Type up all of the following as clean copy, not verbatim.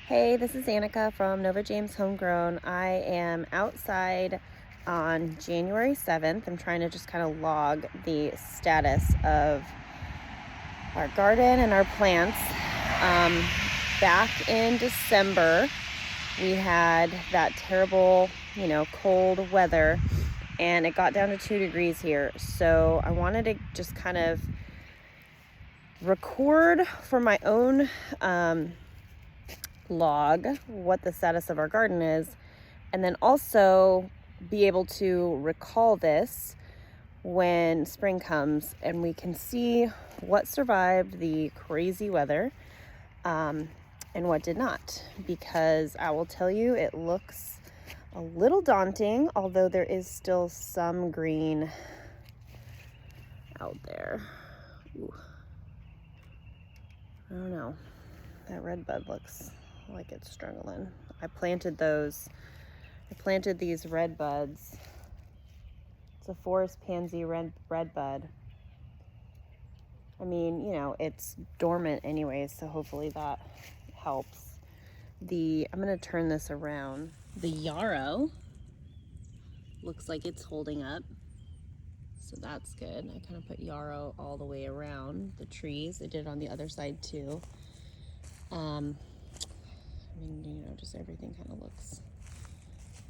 Hey, this is Annika from Nova James Homegrown. I am outside on January 7th. I'm trying to just kind of log the status of our garden and our plants. Back in December, we had that terrible, cold weather, and it got down to 2 degrees here. So I wanted to just kind of record for my own log what the status of our garden is, and then also be able to recall this when spring comes and we can see what survived the crazy weather and what did not, because I will tell you it looks a little daunting, although there is still some green out there. Ooh. I don't know, that red bud looks like it's struggling. I planted these red buds. It's a forest pansy red bud. I mean, it's dormant anyways, so hopefully that helps. I'm gonna turn this around. The yarrow looks like it's holding up, so that's good. I kind of put yarrow all the way around the trees. I did it on the other side too. Just everything kind of looks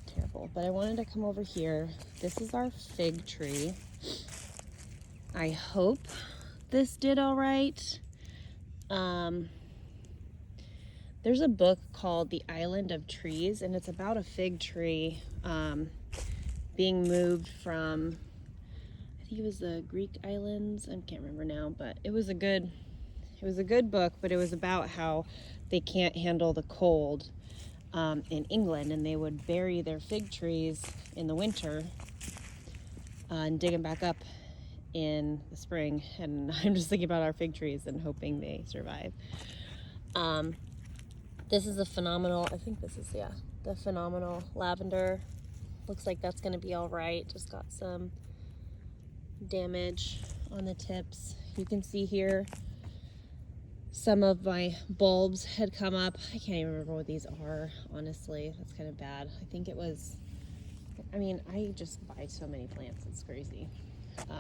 terrible. But I wanted to come over here. This is our fig tree. I hope this did all right. There's a book called The Island of Trees, and it's about a fig tree being moved from, I think it was the Greek islands. I can't remember now, but it was a good book, but it was about how they can't handle the cold in England, and they would bury their fig trees in the winter and dig them back up in the spring. And I'm just thinking about our fig trees and hoping they survive. This is the phenomenal lavender. Looks like that's going to be all right. Just got some damage on the tips. You can see here some of my bulbs had come up. I can't even remember what these are, honestly. That's kind of bad. I just buy so many plants, it's crazy. I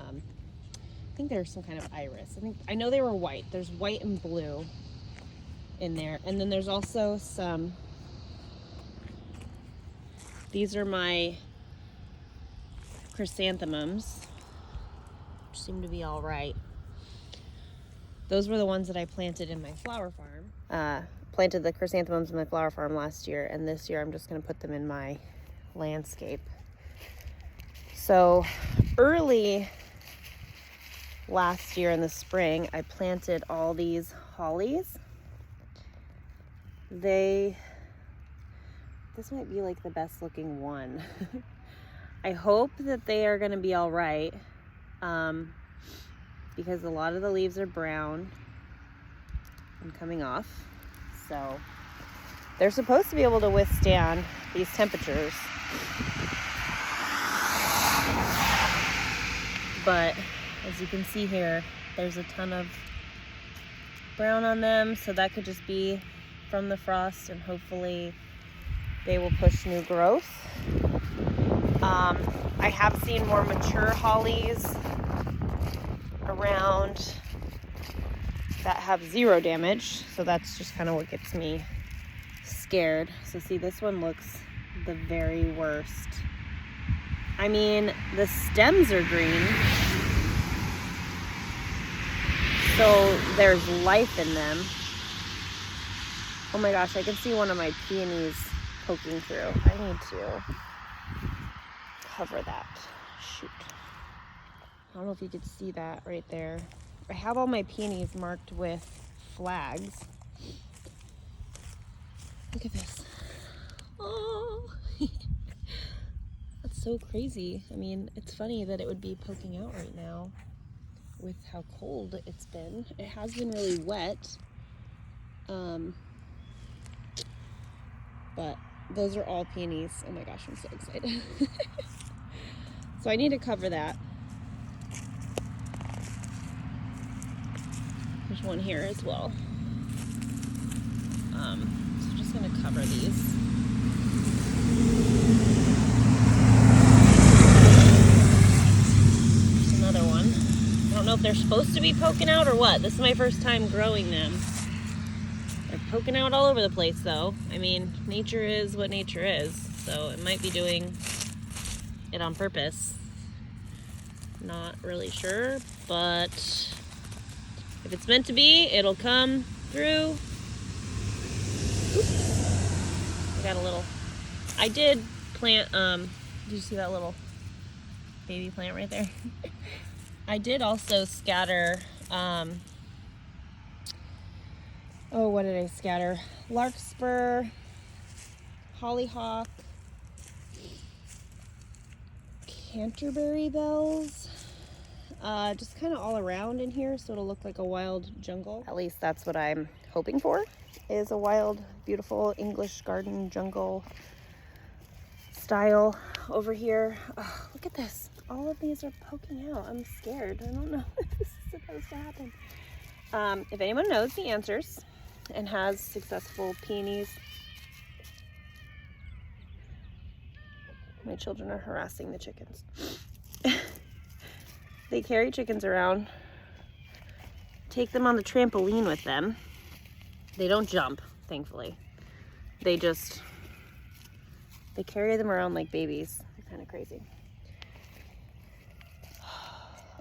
think there's some kind of iris. I know they were white. There's white and blue in there. And then there's also these are my chrysanthemums, which seem to be all right. Those were the ones that I planted in my flower farm. Planted the chrysanthemums in my flower farm last year, and this year I'm just going to put them in my landscape. So early last year in the spring, I planted all these hollies. This might be like the best looking one. I hope that they are going to be all right. Because a lot of the leaves are brown and coming off. So they're supposed to be able to withstand these temperatures. But as you can see here, there's a ton of brown on them, so that could just be from the frost, and hopefully they will push new growth. I have seen more mature hollies around that have zero damage, so that's just kind of what gets me scared. So see, this one looks the very worst. I mean, the stems are green, so there's life in them. Oh my gosh, I can see one of my peonies poking through. I need to cover that. Shoot. I don't know if you could see that right there. I have all my peonies marked with flags. Look at this. Oh, that's so crazy. I mean, it's funny that it would be poking out right now with how cold it's been. It has been really wet. But those are all peonies. Oh my gosh, I'm so excited. So I need to cover that. There's one here as well. So just gonna cover these. There's another one. I don't know if they're supposed to be poking out or what. This is my first time growing them. They're poking out all over the place though. I mean, nature is what nature is, so it might be doing it on purpose. Not really sure, but if it's meant to be, it'll come through. Oops. I got a little, I did plant, did you see that little baby plant right there? I did also scatter, oh, what did I scatter? Larkspur, hollyhock, Canterbury bells, just kind of all around in here, so it'll look like a wild jungle. At least that's what I'm hoping for, is a wild, beautiful English garden jungle style over here. Oh, look at this. All of these are poking out. I'm scared. I don't know if this is supposed to happen. If anyone knows the answers and has successful peonies, my children are harassing the chickens. They carry chickens around, take them on the trampoline with them. They don't jump, thankfully. They carry them around like babies. It's kind of crazy.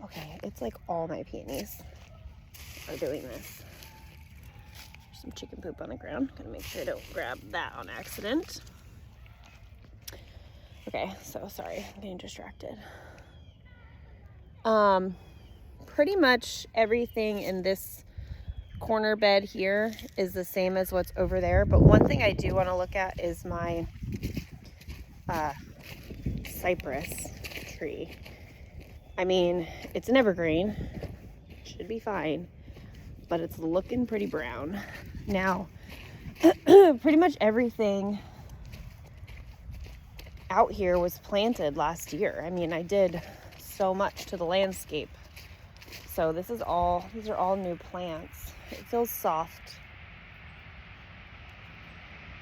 Okay, it's like all my peonies are doing this. There's some chicken poop on the ground. Gotta make sure I don't grab that on accident. Okay, so sorry, I'm getting distracted. Pretty much everything in this corner bed here is the same as what's over there, but one thing I do want to look at is my cypress tree. I mean, it's an evergreen, should be fine, but it's looking pretty brown. Now, pretty much everything out here was planted last year. I mean, I did so much to the landscape. So these are all new plants. It feels soft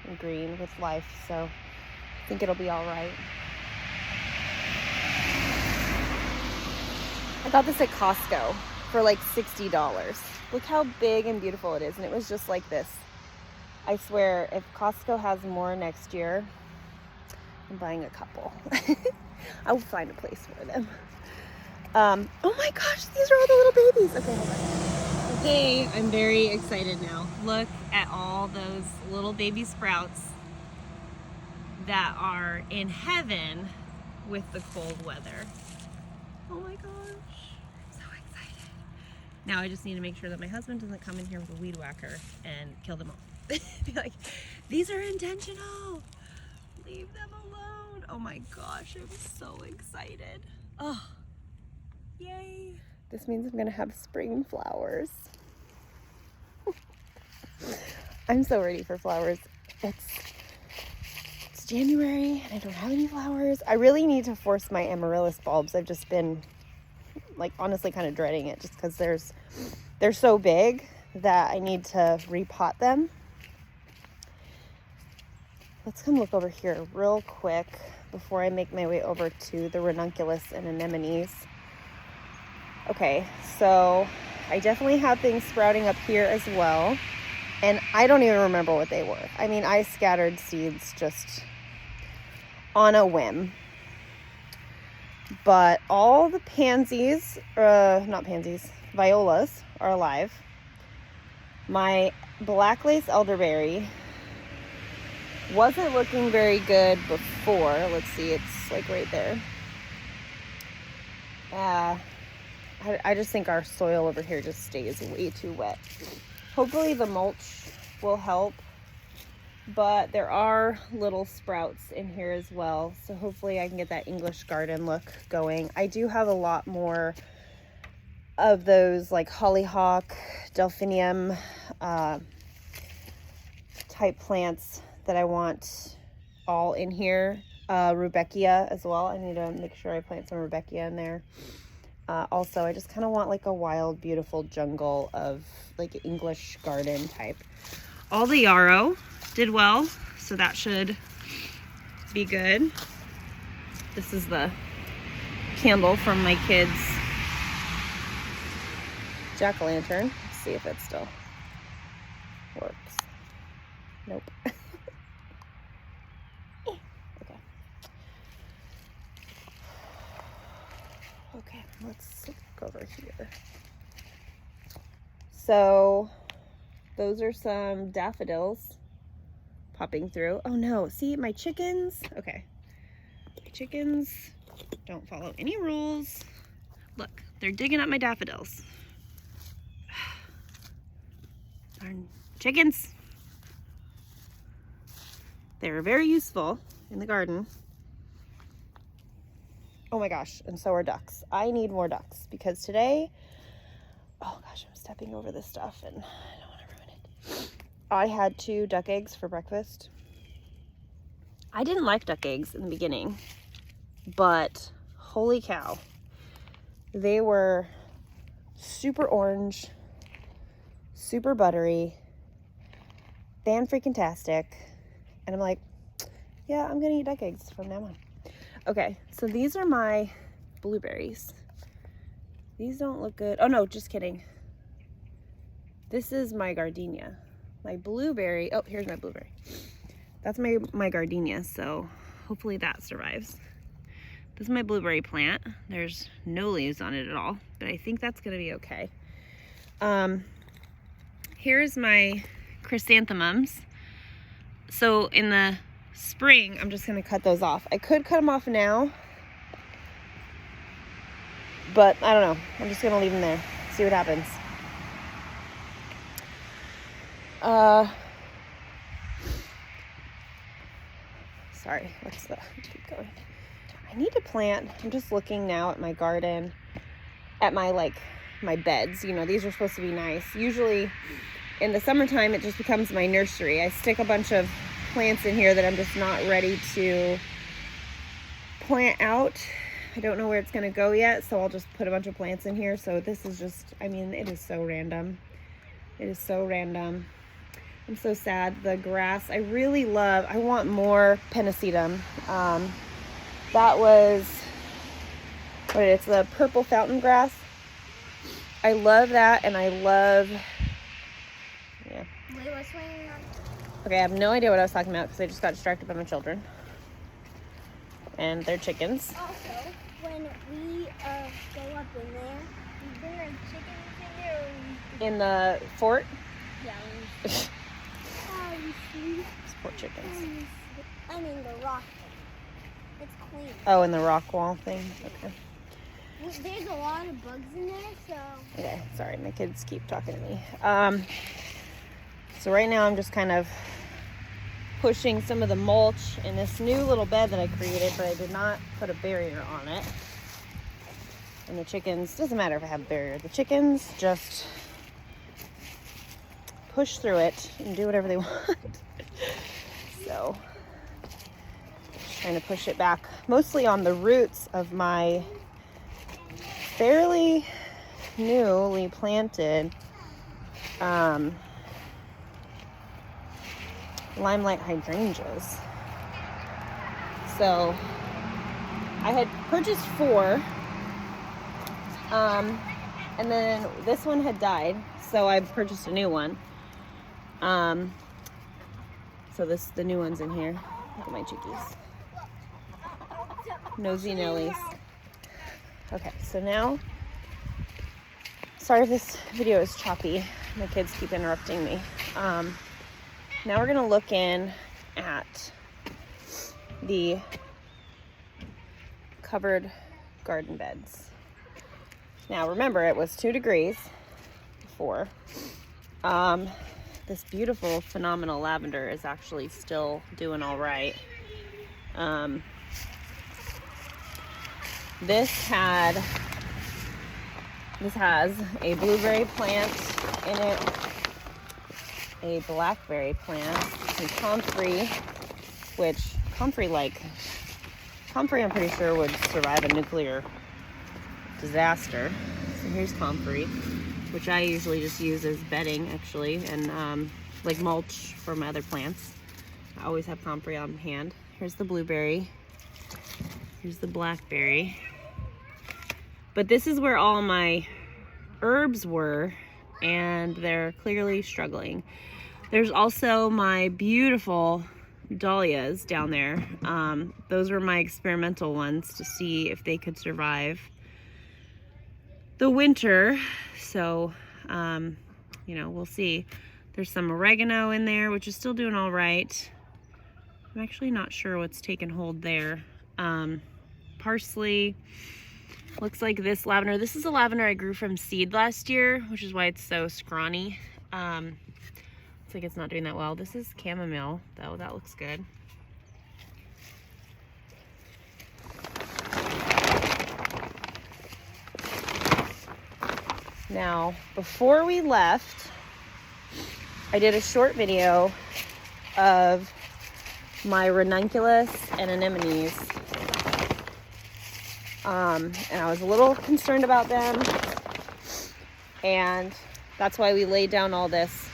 and green with life, so I think it'll be all right. I got this at Costco for like $60. Look how big and beautiful it is, and it was just like this. I swear, if Costco has more next year, I'm buying a couple. I will find a place for them. Oh my gosh, these are all the little babies. Okay, hold on. Okay, I'm very excited now. Look at all those little baby sprouts that are in heaven with the cold weather. Oh my gosh, I'm so excited. Now I just need to make sure that my husband doesn't come in here with a weed whacker and kill them all. Be like, these are intentional. Leave them alone. Oh my gosh, I'm so excited. Oh, yay. This means I'm gonna have spring flowers. I'm so ready for flowers. It's January and I don't have any flowers. I really need to force my amaryllis bulbs. I've just been like honestly kind of dreading it just because they're so big that I need to repot them. Let's come look over here real quick before I make my way over to the ranunculus and anemones. Okay, so I definitely have things sprouting up here as well. And I don't even remember what they were. I mean, I scattered seeds just on a whim. But all the pansies, not pansies, violas are alive. My black lace elderberry wasn't looking very good before. Let's see, it's like right there. I just think our soil over here just stays way too wet. Hopefully the mulch will help, but there are little sprouts in here as well. So hopefully I can get that English garden look going. I do have a lot more of those like hollyhock, delphinium type plants that I want all in here. Rudbeckia as well. I need to make sure I plant some Rudbeckia in there. Also, I just kind of want like a wild, beautiful jungle of like English garden type. All the yarrow did well. so that should be good. This is the candle from my kids' jack-o'-lantern. Let's see if it still works. Nope. Okay. Okay, let's look over here. So those are some daffodils popping through. Oh no, see my chickens? Okay. My chickens don't follow any rules. Look, they're digging up my daffodils. Darn chickens. They're very useful in the garden. Oh my gosh, and so are ducks. I need more ducks because today, oh gosh, I'm stepping over this stuff and I don't want to ruin it. I had 2 duck eggs for breakfast. I didn't like duck eggs in the beginning, but holy cow, they were super orange, super buttery, fan-freaking-tastic, and I'm like, yeah, I'm gonna eat duck eggs from now on. Okay, so these are my blueberries. These don't look good. Oh no, just kidding. This is my gardenia. My blueberry, oh, here's my blueberry. That's my gardenia, so hopefully that survives. This is my blueberry plant. There's no leaves on it at all, but I think that's gonna be okay. Here's my chrysanthemums. So in the spring, I'm just gonna cut those off. I could cut them off now, but I don't know. I'm just gonna leave them there, see what happens. Sorry, keep going. I need to plant, I'm just looking now at my garden, at my beds. You know, these are supposed to be nice. Usually in the summertime, it just becomes my nursery. I stick a bunch of plants in here that I'm just not ready to plant out. I don't know where it's gonna go yet, so I'll just put a bunch of plants in here. So this is just, I mean, it is so random. It is so random. I'm so sad. The grass, I want more pennisetum. That was, it's the purple fountain grass. I love that, and I love, yeah. Wait, what's going on? Okay, I have no idea what I was talking about because I just got distracted by my children. And their chickens. Also, when we go up in there, we bring our chickens in there. In the fort? Yeah. Poor chickens. I mean the rock thing. It's clean. Oh, in the rock wall thing? Okay. There's a lot of bugs in there, so... Okay, sorry, my kids keep talking to me. So right now I'm just kind of pushing some of the mulch in this new little bed that I created, but I did not put a barrier on it. And the chickens, doesn't matter if I have a barrier, the chickens just push through it and do whatever they want. So, just trying to push it back, mostly on the roots of my fairly newly planted limelight hydrangeas. So I had purchased 4, and then this one had died, so I purchased a new one. So the new one's in here. Look at my chickies. Nosy Nellies. Okay, so now, sorry if this video is choppy. My kids keep interrupting me. Now we're gonna look in at the covered garden beds. Now remember, it was 2 degrees before. This beautiful, phenomenal lavender is actually still doing all right. This has a blueberry plant in it, a blackberry plant, some comfrey, which comfrey I'm pretty sure would survive a nuclear disaster. So here's comfrey, which I usually just use as bedding actually, and like mulch for my other plants. I always have comfrey on hand. Here's the blueberry. Here's the blackberry. But this is where all my herbs were, and they're clearly struggling. There's also my beautiful dahlias down there. Those were my experimental ones to see if they could survive the winter. So, you know, we'll see. There's some oregano in there, which is still doing all right. I'm actually not sure what's taken hold there. Parsley. Looks like this lavender. This is a lavender I grew from seed last year, which is why it's so scrawny. Looks like it's not doing that well. This is chamomile, though. That looks good. Now, before we left, I did a short video of my ranunculus and anemones. And I was a little concerned about them. And that's why we laid down all these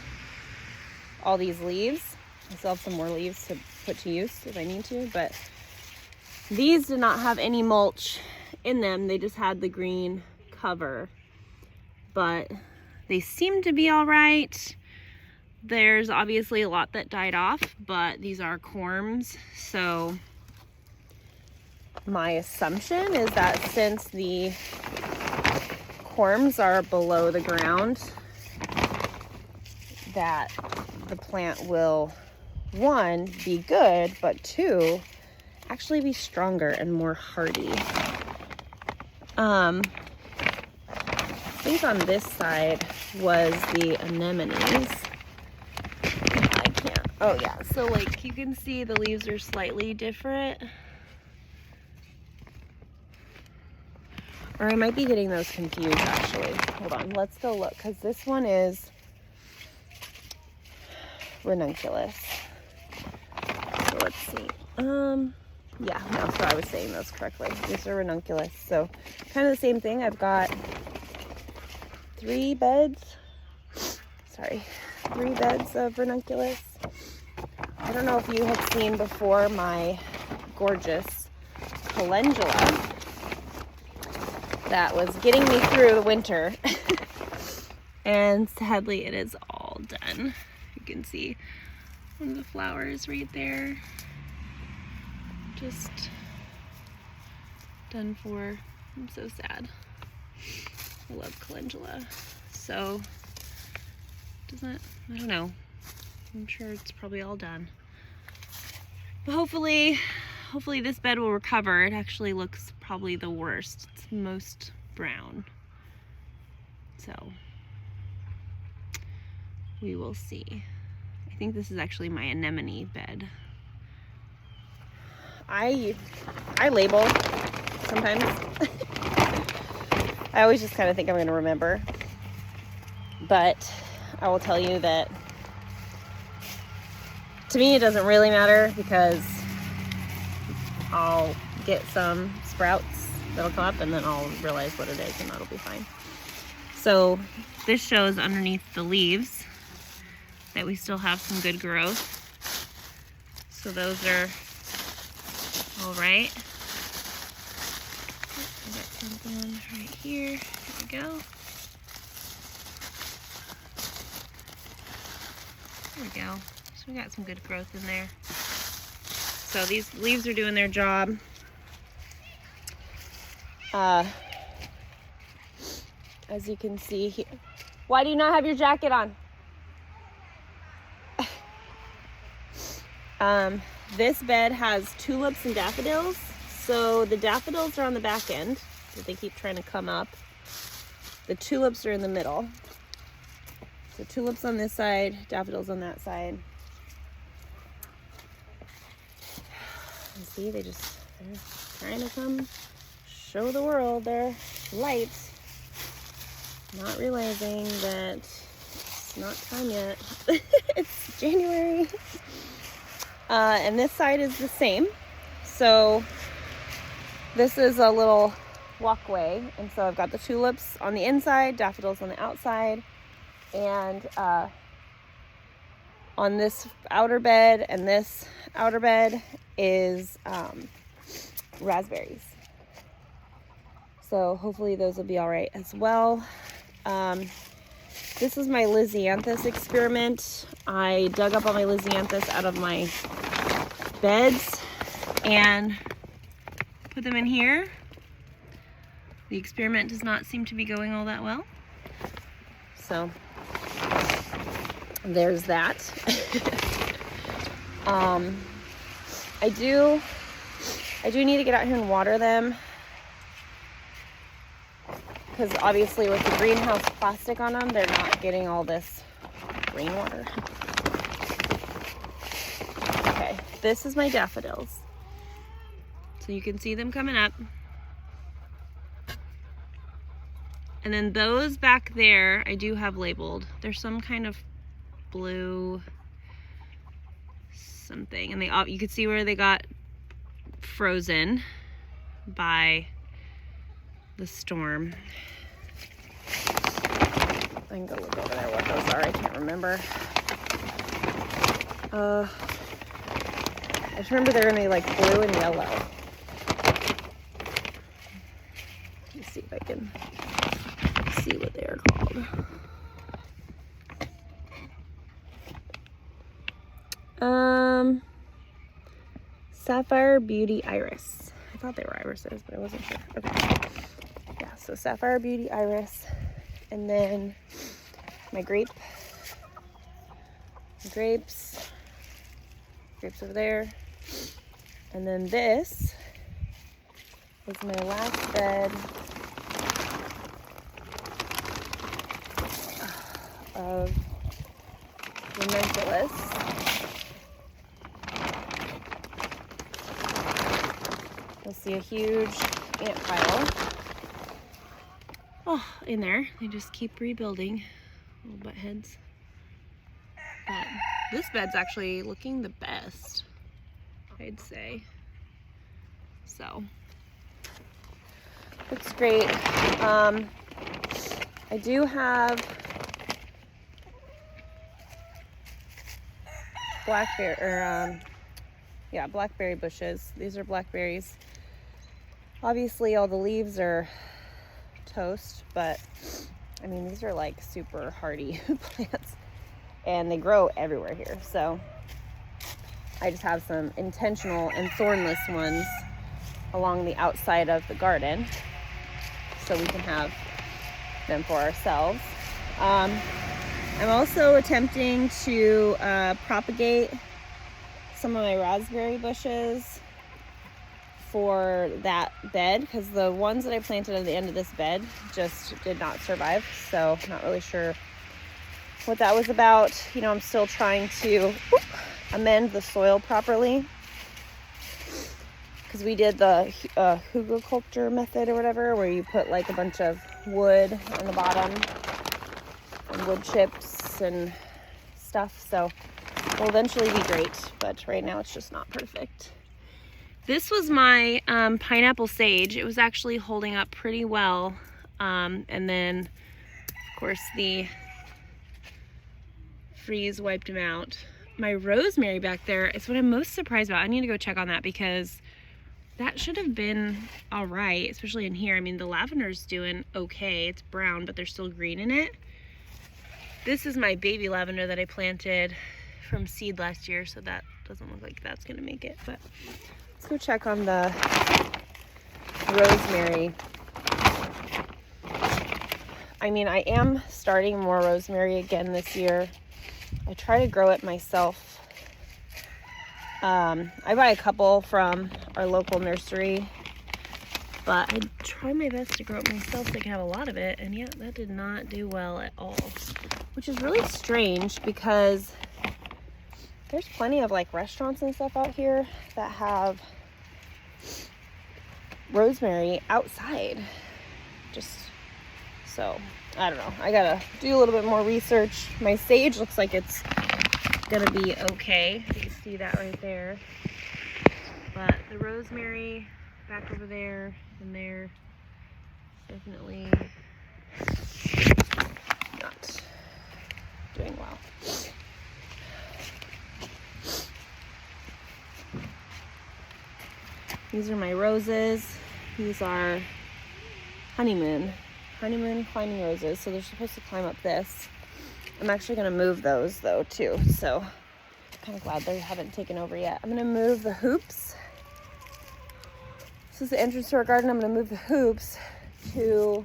leaves. I still have some more leaves to put to use if I need to, but these did not have any mulch in them. They just had the green cover, but they seem to be all right. There's obviously a lot that died off, but these are corms, so my assumption is that since the corms are below the ground, that the plant will, one, be good, but two, actually be stronger and more hardy. I think on this side was the anemones. I can't, oh yeah, so like you can see the leaves are slightly different. Or I might be getting those confused actually. Hold on, let's go look, because this one is ranunculus. So let's see. Yeah, no, so I was saying those correctly. These are ranunculus. So kind of the same thing. I've got 3 beds. Sorry, 3 beds of ranunculus. I don't know if you have seen before my gorgeous calendula that was getting me through the winter. And sadly it is all done. You can see one of the flowers right there. Just done for. I'm so sad. I love calendula. So, I don't know. I'm sure it's probably all done. But hopefully this bed will recover. It actually looks probably the worst. It's most brown. So, we will see. I think this is actually my anemone bed. I label sometimes. I always just kind of think I'm going to remember. But I will tell you that to me it doesn't really matter, because I'll get some sprouts that'll come up and then I'll realize what it is and that'll be fine. So this shows underneath the leaves that we still have some good growth. So those are all right. I got something right here. Here we go. There we go. So we got some good growth in there. So these leaves are doing their job. As you can see here. Why do you not have your jacket on? This bed has tulips and daffodils. So the daffodils are on the back end, but they keep trying to come up. The tulips are in the middle. So tulips on this side, daffodils on that side. And see, they're trying to come show the world their light. Not realizing that it's not time yet. It's January. And this side is the same. So this is a little walkway. And so I've got the tulips on the inside, daffodils on the outside. And on this outer bed and this outer bed is raspberries. So hopefully those will be all right as well. This is my Lisianthus experiment. I dug up all my Lisianthus out of my beds and put them in here. The experiment does not seem to be going all that well. So there's that. I do need to get out here and water them, because obviously with the greenhouse plastic on them, they're not getting all this rainwater. Okay, this is my daffodils. So you can see them coming up. And then those back there, I do have labeled. There's some kind of blue something. And you can see where they got frozen by the storm. I can go look over there what those are. I can't remember. I just remember they're gonna be like blue and yellow. Let me see if I can see what they are called. Sapphire Beauty Iris. I thought they were irises, but I wasn't sure. Okay. Yeah, so Sapphire Beauty Iris. And then my grapes over there. And then this is my last bed of ranunculus. You'll see a huge ant pile. Oh, in there. They just keep rebuilding. Little butt heads. But this bed's actually looking the best, I'd say. So, looks great. I do have blackberry bushes. These are blackberries. Obviously all the leaves are toast, but I mean, these are like super hardy plants and they grow everywhere here. So I just have some intentional and thornless ones along the outside of the garden so we can have them for ourselves. I'm also attempting to propagate some of my raspberry bushes for that bed, because the ones that I planted at the end of this bed just did not survive. So not really sure what that was about. You know, I'm still trying to amend the soil properly, because we did the hugelkultur method or whatever, where you put like a bunch of wood on the bottom and wood chips and stuff. So it'll eventually be great, but right now it's just not perfect. This was my pineapple sage. It was actually holding up pretty well. And then, of course, the freeze wiped them out. My rosemary back there is what I'm most surprised about. I need to go check on that, because that should have been all right, especially in here. I mean, the lavender's doing okay. It's brown, but there's still green in it. This is my baby lavender that I planted from seed last year, so that doesn't look like that's gonna make it, but let's go check on the rosemary. I mean, I am starting more rosemary again this year. I try to grow it myself. I buy a couple from our local nursery, but I try my best to grow it myself so I can have a lot of it, and yeah, that did not do well at all, which is really strange, because there's plenty of like restaurants and stuff out here that have rosemary outside. Just so, I don't know. I gotta do a little bit more research. My sage looks like it's gonna be okay. You can see that right there. But the rosemary back over there and there, definitely not doing well. These are my roses. These are honeymoon climbing roses. So they're supposed to climb up this. I'm actually going to move those though too. So I'm kind of glad they haven't taken over yet. I'm going to move the hoops. This is the entrance to our garden. I'm going to move the hoops to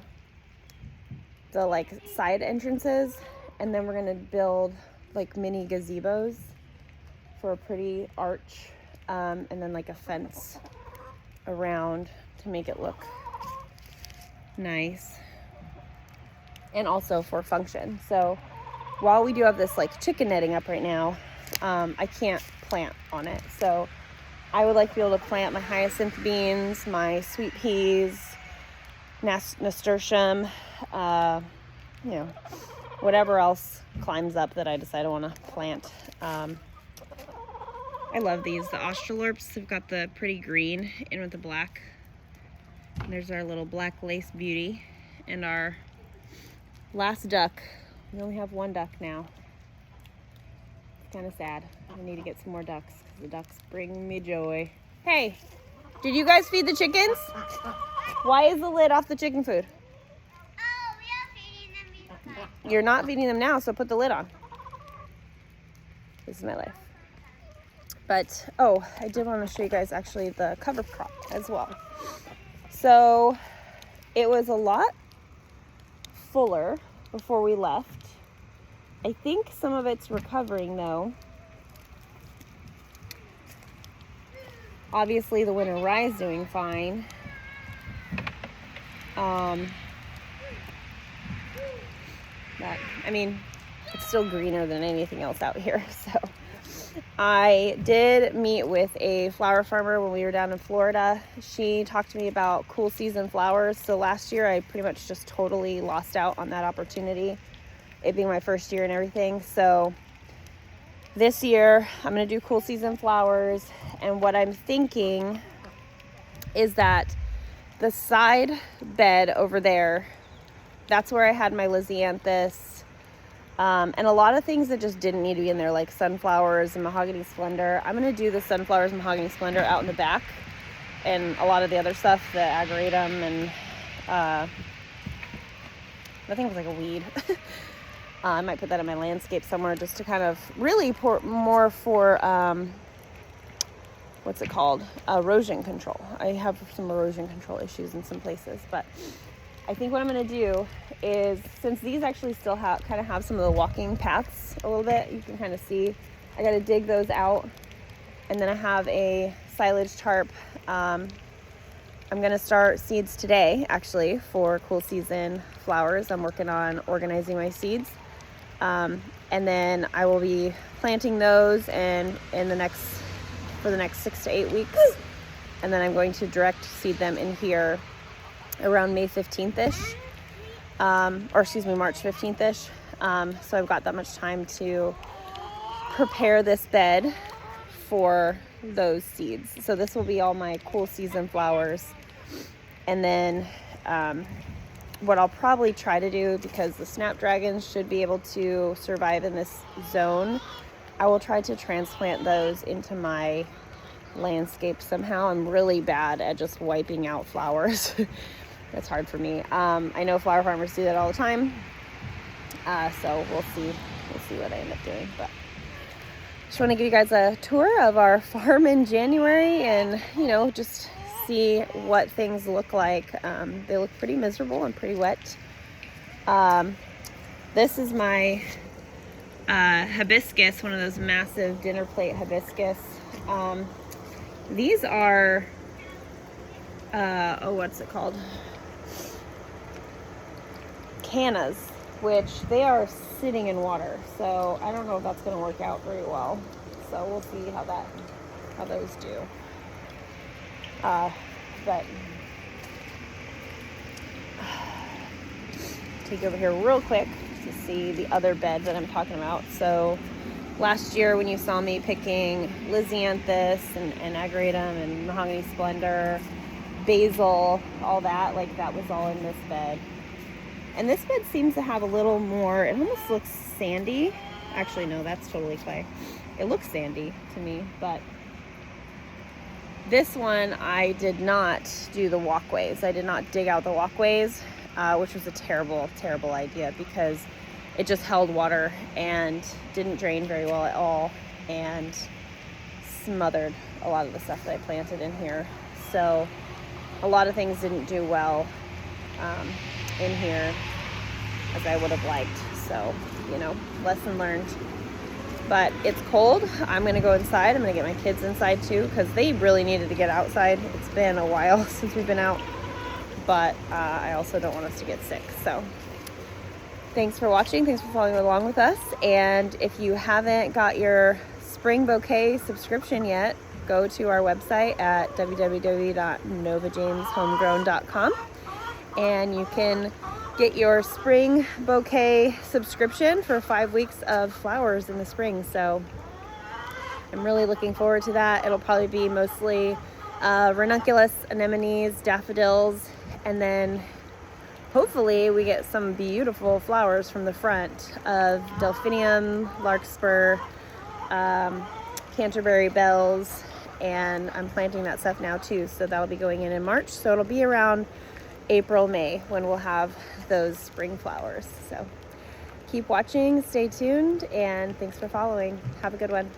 the like side entrances, and then we're going to build like mini gazebos for a pretty arch, and then like a fence around to make it look nice, and also for function. So while we do have this like chicken netting up right now, I can't plant on it. So I would like to be able to plant my hyacinth beans, my sweet peas, nasturtium, you know, whatever else climbs up that I decide I want to plant. I love these. The Australorps have got the pretty green in with the black. And there's our little black lace beauty. And our last duck. We only have one duck now. It's kind of sad. I need to get some more ducks because the ducks bring me joy. Hey, did you guys feed the chickens? Why is the lid off the chicken food? Oh, we are feeding them. You're not feeding them now, so put the lid on. This is my life. But, oh, I did want to show you guys actually the cover crop as well. So it was a lot fuller before we left. I think some of it's recovering though. Obviously the winter rye is doing fine. But, I mean, it's still greener than anything else out here, so. I did meet with a flower farmer when we were down in Florida. She talked to me about cool season flowers. So last year I pretty much just totally lost out on that opportunity, it being my first year and everything. So this year I'm going to do cool season flowers. And what I'm thinking is that the side bed over there, that's where I had my Lisianthus. And a lot of things that just didn't need to be in there, like sunflowers and mahogany splendor. I'm going to do the sunflowers and mahogany splendor out in the back, and a lot of the other stuff, the ageratum and I think it was like a weed. I might put that in my landscape somewhere just to kind of really pour more for what's it called, erosion control. I have some erosion control issues in some places, but I think what I'm going to do is, since these actually still kind of have some of the walking paths a little bit, you can kind of see, I got to dig those out. And then I have a silage tarp. I'm going to start seeds today, actually, for cool season flowers. I'm working on organizing my seeds. And then I will be planting those and for the next 6 to 8 weeks. And then I'm going to direct seed them in here around May 15th-ish, March 15th-ish. So I've got that much time to prepare this bed for those seeds. So this will be all my cool season flowers. And then what I'll probably try to do, because the snapdragons should be able to survive in this zone, I will try to transplant those into my landscape somehow. I'm really bad at just wiping out flowers. That's hard for me. I know flower farmers do that all the time. So we'll see what I end up doing. But just want to give you guys a tour of our farm in January and, just see what things look like. They look pretty miserable and pretty wet. This is my hibiscus, one of those massive dinner plate hibiscus. These are, what's it called? Cannas, which they are sitting in water. So I don't know if that's going to work out very well. So we'll see how those do. But take you over here real quick to see the other bed that I'm talking about. So last year when you saw me picking Lisianthus and ageratum and mahogany splendor, basil, all that, like that was all in this bed. And this bed seems to have a little more, it almost looks sandy. Actually, no, that's totally clay. It looks sandy to me, but This one, I did not do the walkways. I did not dig out the walkways, which was a terrible, terrible idea because it just held water and didn't drain very well at all and smothered a lot of the stuff that I planted in here. So a lot of things didn't do well in here as I would have liked. So, you know, lesson learned. But it's cold. I'm going to go inside. I'm going to get my kids inside too because they really needed to get outside. It's been a while since we've been out. But I also don't want us to get sick. So thanks for watching. Thanks for following along with us. And if you haven't got your spring bouquet subscription yet, go to our website at www.novajameshomegrown.com and you can get your spring bouquet subscription for 5 weeks of flowers in the spring. So I'm really looking forward to that. It'll probably be mostly ranunculus, anemones, daffodils, and then hopefully we get some beautiful flowers from the front of delphinium, larkspur, Canterbury bells, and I'm planting that stuff now too, so that'll be going in March. So it'll be around April, May when we'll have those spring flowers. So keep watching, stay tuned, and thanks for following. Have a good one.